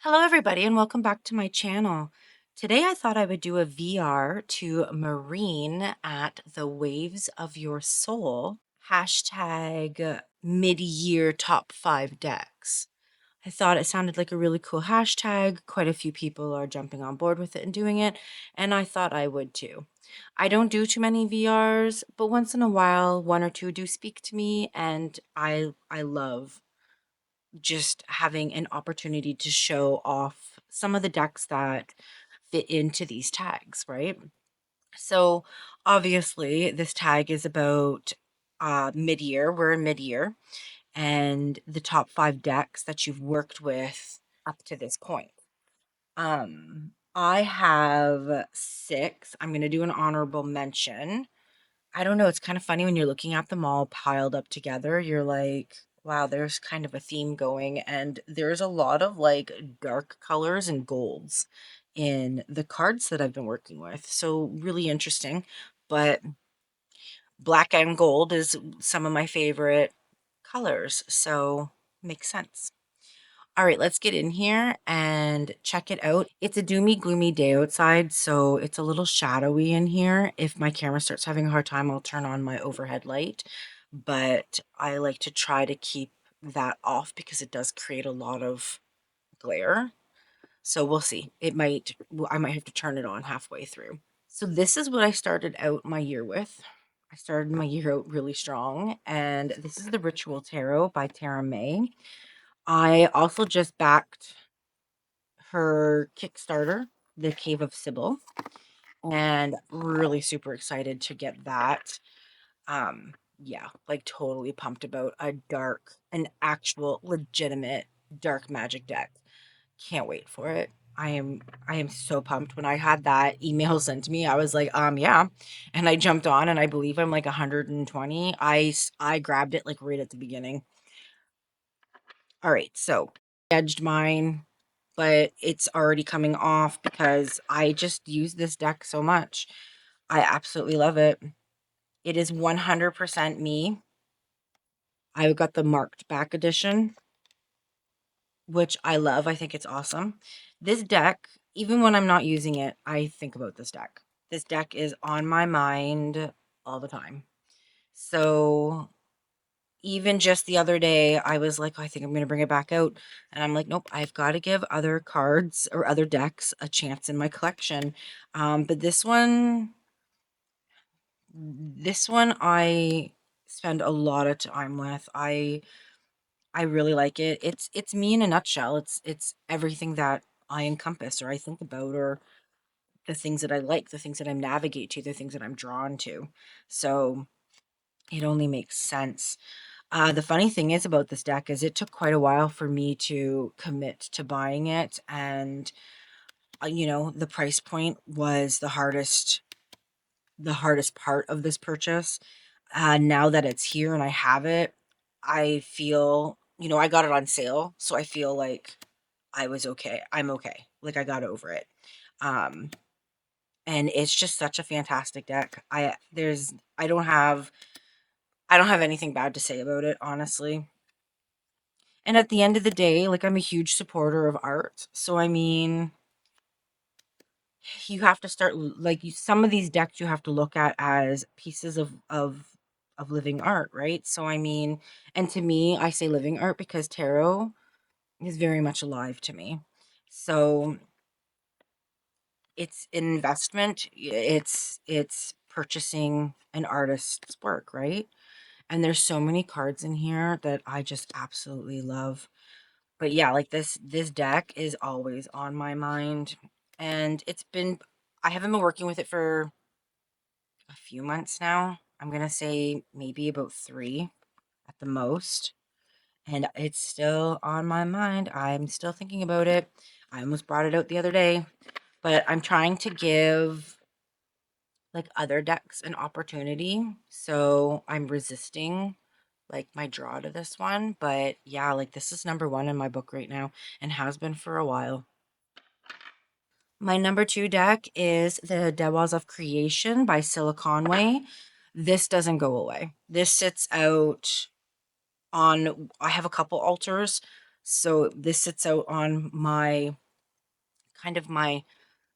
Hello, everybody, and welcome back to my channel. Today, I thought I would do a VR to Marine at the Waves of Your Soul hashtag mid-year top 5 decks. I thought it sounded like a really cool hashtag. Quite a few people are jumping on board with it and doing it, and I thought I would too. I don't do too many VRs, but once in a while, one or two do speak to me, and I love just having an opportunity to show off some of the decks that fit into these tags, right? So obviously this tag is about mid-year. We're in mid-year and the top 5 decks that you've worked with up to this point. I have 6. I'm going to do an honorable mention. I don't know, it's kind of funny when you're looking at them all piled up together, you're like, wow, there's kind of a theme going, and there's a lot of like dark colors and golds in the cards that I've been working with. So really interesting. But black and gold is some of my favorite colors, so makes sense. All right, let's get in here and check it out. It's a doomy, gloomy day outside, so it's a little shadowy in here. If my camera starts having a hard time, I'll turn on my overhead light, but I like to try to keep that off because it does create a lot of glare. So we'll see. I might have to turn it on halfway through. So this is what I started out my year with. I started my year out really strong, and this is the Ritual Tarot by Tara May. I also just backed her Kickstarter, The Cave of Sybil, and really super excited to get that. Yeah, like totally pumped about an actual legitimate dark magic deck. Can't wait for it. I am so pumped. When I had that email sent to me, I was like, yeah. And I jumped on and I believe I'm like 120. I grabbed it like right at the beginning. All right, so edged mine, but it's already coming off because I just use this deck so much. I absolutely love it. It is 100% me. I got the marked back edition, which I love. I think it's awesome. This deck, even when I'm not using it, I think about this deck. This deck is on my mind all the time. So even just the other day, I was like, "Oh, I think I'm going to bring it back out." And I'm like, nope, I've got to give other cards or other decks a chance in my collection. But this one I spend a lot of time with. I really like it. It's me in a nutshell. It's everything that I encompass or I think about or the things that I like, the things that I navigate to, the things that I'm drawn to. So it only makes sense. The funny thing is about this deck is it took quite a while for me to commit to buying it, and the price point was the hardest part of this purchase. Now that it's here and I have it, I feel, I got it on sale, so I feel like I was okay. I'm okay. Like I got over it. Um, and it's just such a fantastic deck. I don't have anything bad to say about it, honestly. And at the end of the day, like I'm a huge supporter of art. So I mean, you have to start some of these decks you have to look at as pieces of living art, right? So I mean, and to me, I say living art because tarot is very much alive to me. So it's an investment. It's purchasing an artist's work, right? And there's so many cards in here that I just absolutely love. But yeah, like this deck is always on my mind, and I haven't been working with it for a few months now. I'm gonna say maybe about 3 at the most, and it's still on my mind. I'm still thinking about it. I almost brought it out the other day, but I'm trying to give like other decks an opportunity, so I'm resisting like my draw to this one. But yeah, like this is number 1 in my book right now and has been for a while. My number 2 deck is the Dewas of Creation by Scylla Conway. This doesn't go away. This sits out on, I have a couple altars. So this sits out on my kind of my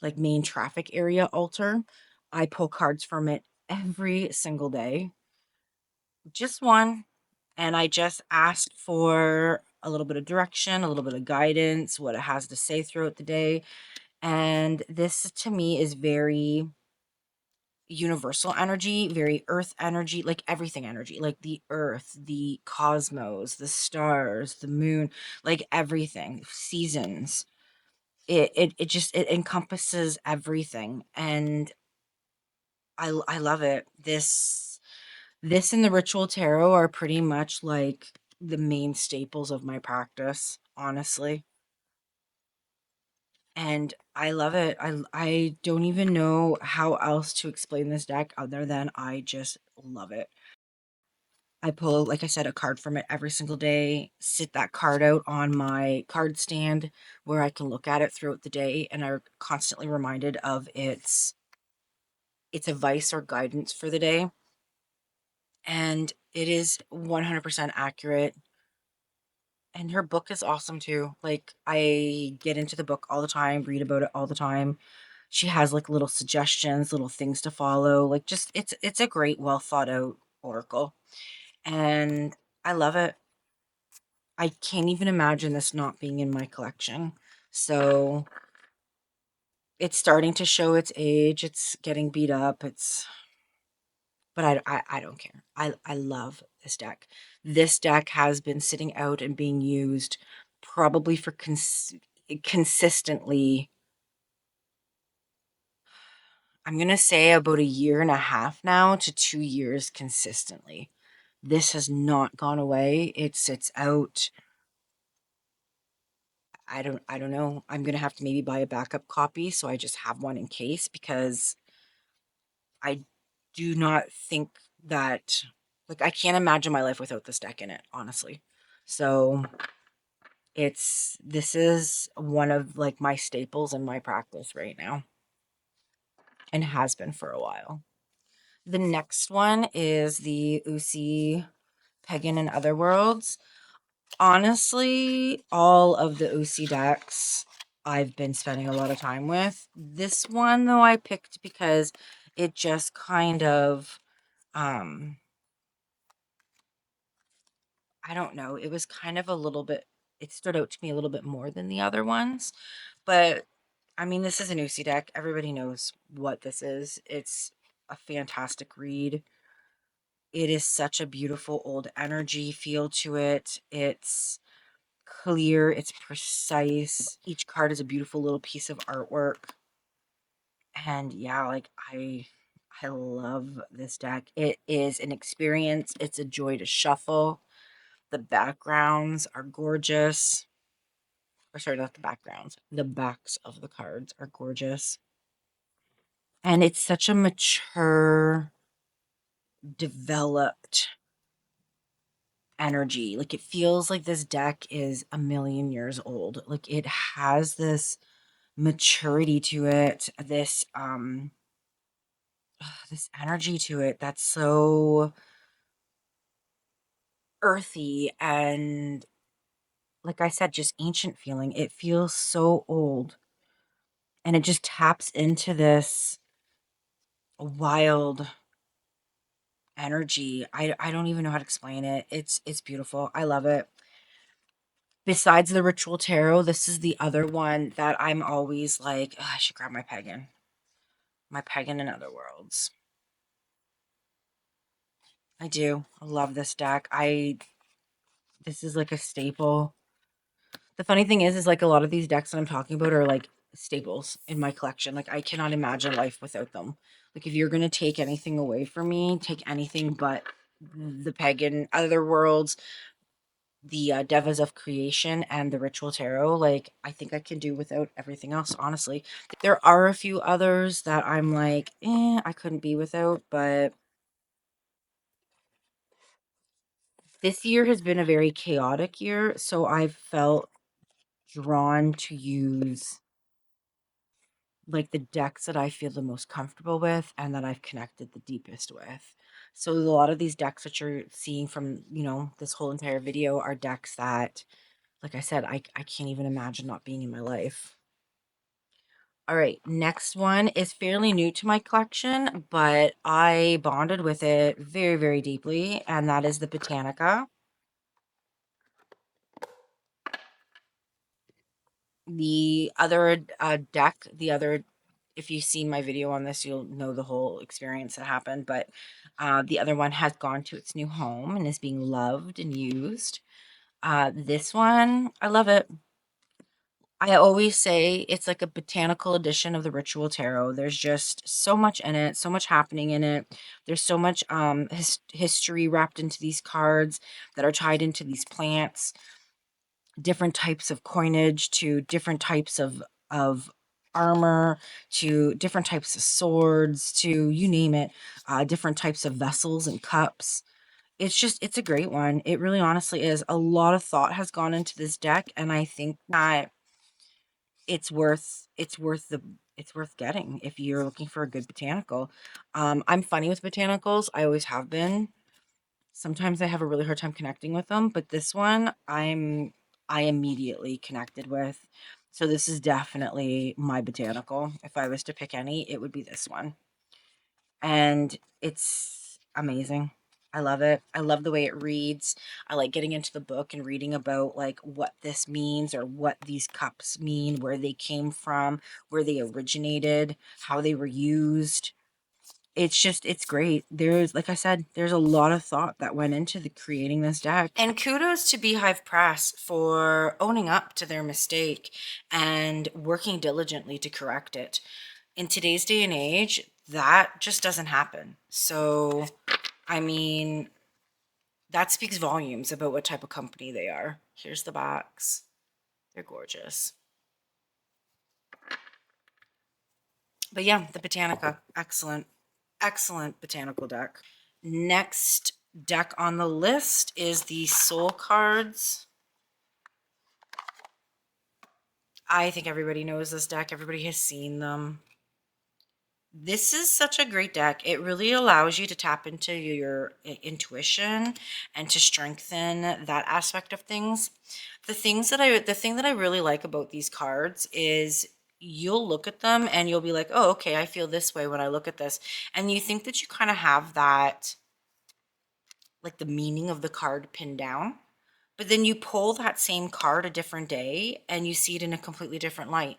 like main traffic area altar. I pull cards from it every single day, just one. And I just asked for a little bit of direction, a little bit of guidance, what it has to say throughout the day. And this to me is very universal energy, very earth energy, like everything energy, like the earth, the cosmos, the stars, the moon, like everything, seasons. It just it encompasses everything, and I love it. This and the ritual tarot are pretty much like the main staples of my practice, honestly. And I love it. I don't even know how else to explain this deck other than I just love it. I pull, like I said, a card from it every single day, sit that card out on my card stand where I can look at it throughout the day and are constantly reminded of its advice or guidance for the day. And it is 100% accurate. And her book is awesome too. Like I get into the book all the time, read about it all the time. She has like little suggestions, little things to follow. Like just it's a great, well thought out oracle. And I love it. I can't even imagine this not being in my collection. So it's starting to show its age. It's getting beat up. It's but I don't care. I love this deck. This deck has been sitting out and being used probably for consistently, I'm going to say about a year and a half now to 2 years consistently. This has not gone away. It sits out. I don't know. I'm going to have to maybe buy a backup copy so I just have one in case, because I do not think that, like, I can't imagine my life without this deck in it, honestly. So this is one of like my staples in my practice right now and has been for a while. The next one is the Usi Pagan and Other Worlds. Honestly, all of the Usi decks I've been spending a lot of time with. This one though I picked because it just kind of um I don't know, it was kind of a little bit, it stood out to me a little bit more than the other ones. But I mean, this is an Usi deck. Everybody knows what this is. It's a fantastic read. It is such a beautiful old energy feel to it. It's clear, it's precise. Each card is a beautiful little piece of artwork. And yeah, like I love this deck. It is an experience. It's a joy to shuffle. The backgrounds are gorgeous. Or sorry, not the backgrounds. The backs of the cards are gorgeous. And it's such a mature, developed energy. Like it feels like this deck is a million years old. Like it has this maturity to it, this energy to it that's so earthy and, like I said, just ancient feeling. It feels so old and it just taps into this wild energy. I don't even know how to explain it. It's beautiful. I love it. Besides the ritual tarot, this is the other one that I'm always like, "Ugh, I should grab my pagan. My pagan in other worlds." I do. I love this deck. I This is like a staple. The funny thing is like a lot of these decks that I'm talking about are like staples in my collection. Like I cannot imagine life without them. Like if you're gonna take anything away from me, take anything but the pagan other worlds, the devas of creation, and the ritual tarot. Like I think I can do without everything else, honestly. There are a few others that I'm like, I couldn't be without, but this year has been a very chaotic year, so I've felt drawn to use like the decks that I feel the most comfortable with and that I've connected the deepest with. So a lot of these decks that you're seeing from, this whole entire video are decks that Like I said, I can't even imagine not being in my life. All right, next one is fairly new to my collection, but I bonded with it very, very deeply, and that is the Botanica. The other deck, if you've seen my video on this, you'll know the whole experience that happened. But the other one has gone to its new home and is being loved and used. This one, I love it. I always say it's like a botanical edition of the Ritual Tarot. There's just so much in it, so much happening in it. There's so much history wrapped into these cards that are tied into these plants, different types of coinage to different types of armor to different types of swords to you name it, different types of vessels and cups. It's a great one. It really honestly is. A lot of thought has gone into this deck, and I think that it's worth getting if you're looking for a good botanical. I'm funny with botanicals. I always have been. Sometimes I have a really hard time connecting with them, but this one I immediately connected with. So this is definitely my botanical. If I was to pick any, it would be this one. And it's amazing. I love it. I love the way it reads. I like getting into the book and reading about like what this means or what these cups mean, where they came from, where they originated, how they were used. It's great. There's, like I said, there's a lot of thought that went into the creating this deck. And kudos to Beehive Press for owning up to their mistake and working diligently to correct it. In today's day and age, that just doesn't happen. So, I mean, that speaks volumes about what type of company they are. Here's the box. They're gorgeous. But yeah, the Botanica, excellent, excellent botanical deck. Next deck on the list is the Soul cards. I think everybody knows this deck. Everybody has seen them. This is such a great deck. It really allows you to tap into your intuition and to strengthen that aspect of things. The thing that I really like about these cards is you'll look at them and you'll be like, "Oh, okay, I feel this way when I look at this." And you think that you kind of have that, like the meaning of the card pinned down. But then you pull that same card a different day and you see it in a completely different light.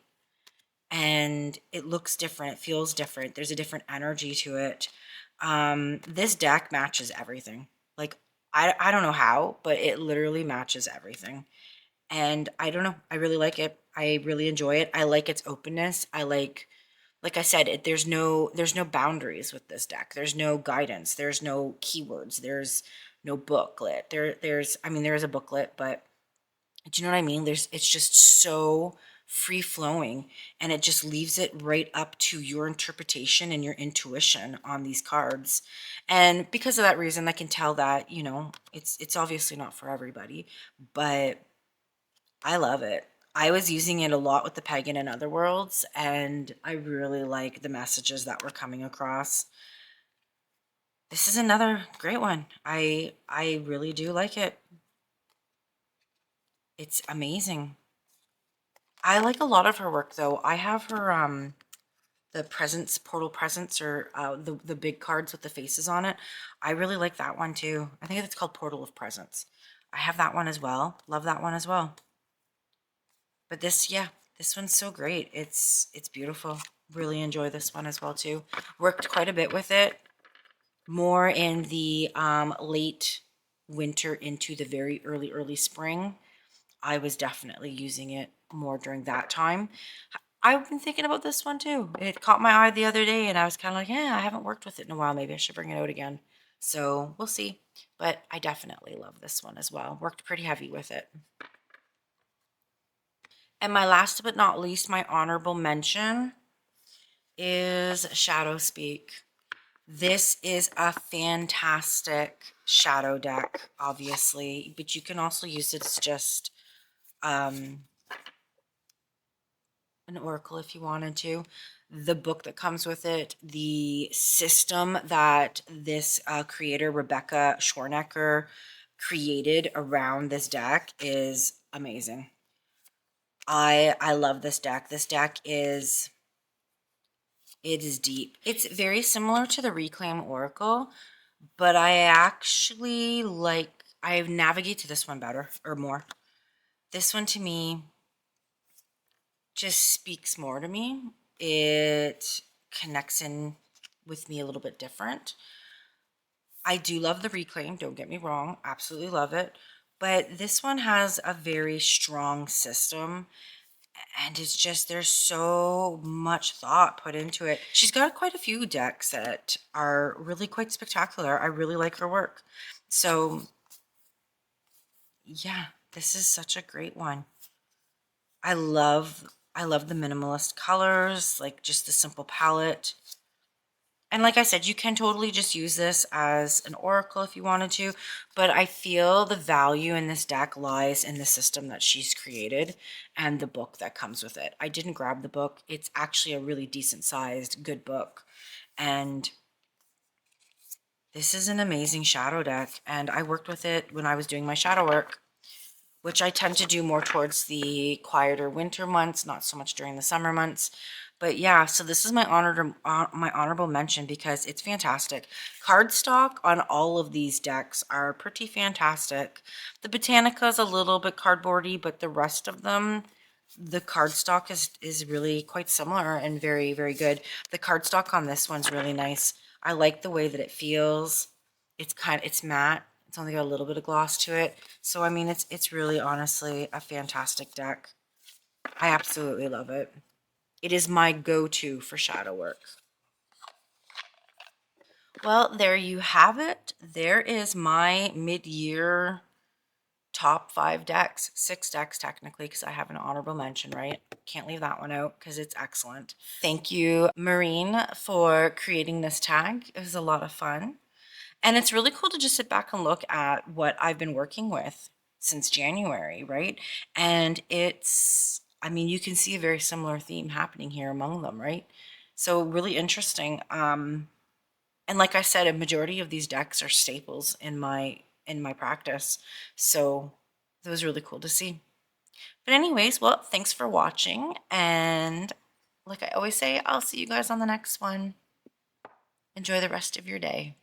And it looks different, it feels different. There's a different energy to it. This deck matches everything. Like I don't know how, but it literally matches everything. And I don't know, I really like it. I really enjoy it. I like its openness. Like I said, there's no boundaries with this deck. There's no guidance. There's no keywords. There's no booklet. There's I mean there is a booklet, but do you know what I mean? It's just so free flowing and it just leaves it right up to your interpretation and your intuition on these cards. And because of that reason, I can tell that, it's obviously not for everybody, but I love it. I was using it a lot with the Pagan and Other Worlds, and I really like the messages that were coming across. This is another great one. I really do like it. It's amazing. I like a lot of her work though. I have her the presents, portal presents, or the big cards with the faces on it. I really like that one too. I think it's called Portal of Presents. I have that one as well. Love that one as well. But this, yeah, this one's so great. It's beautiful. Really enjoy this one as well too. Worked quite a bit with it. More in the late winter into the very early spring. I was definitely using it more during that time. I've been thinking about this one too. It caught my eye the other day and I was kind of like, yeah, I haven't worked with it in a while. Maybe I should bring it out again. So we'll see. But I definitely love this one as well. Worked pretty heavy with it. And my last but not least, my honorable mention is Shadow Speak. This is a fantastic shadow deck, obviously, but you can also use it as just um, an oracle if you wanted to. The book that comes with it, the system that this creator, Rebecca Schwarnecker, created around this deck is amazing. I love this deck. This deck is it is deep. It's very similar to the Reclaim Oracle, but I actually like I navigate to this one better or more. This one to me just speaks more to me. It connects in with me a little bit different. I do love the Reclaim, don't get me wrong, absolutely love it. But this one has a very strong system, and it's just there's so much thought put into it. She's got quite a few decks that are really quite spectacular. I really like her work. So, yeah, this is such a great one. I love I love the minimalist colors, like just the simple palette. And like I said, you can totally just use this as an oracle if you wanted to, but I feel the value in this deck lies in the system that she's created and the book that comes with it. I didn't grab the book. It's actually a really decent sized, good book. And this is an amazing shadow deck. And I worked with it when I was doing my shadow work, which I tend to do more towards the quieter winter months, not so much during the summer months. But yeah, so this is my my honorable mention because it's fantastic. Cardstock on all of these decks are pretty fantastic. The Botanica is a little bit cardboardy, but the rest of them, the cardstock is really quite similar and very, very good. The cardstock on this one's really nice. I like the way that it feels. It's matte. It's only got a little bit of gloss to it. So I mean it's really honestly a fantastic deck. I absolutely love it. It is my go-to for shadow work. Well, there you have it. There is my mid-year top 5 decks, 6 decks technically, because I have an honorable mention, right? Can't leave that one out because it's excellent. Thank you, Maureen, for creating this tag. It was a lot of fun. And it's really cool to just sit back and look at what I've been working with since January, right? And I mean, you can see a very similar theme happening here among them, right? So really interesting. And like I said, a majority of these decks are staples in my practice. So that was really cool to see. But anyways, well, thanks for watching. And like I always say, I'll see you guys on the next one. Enjoy the rest of your day.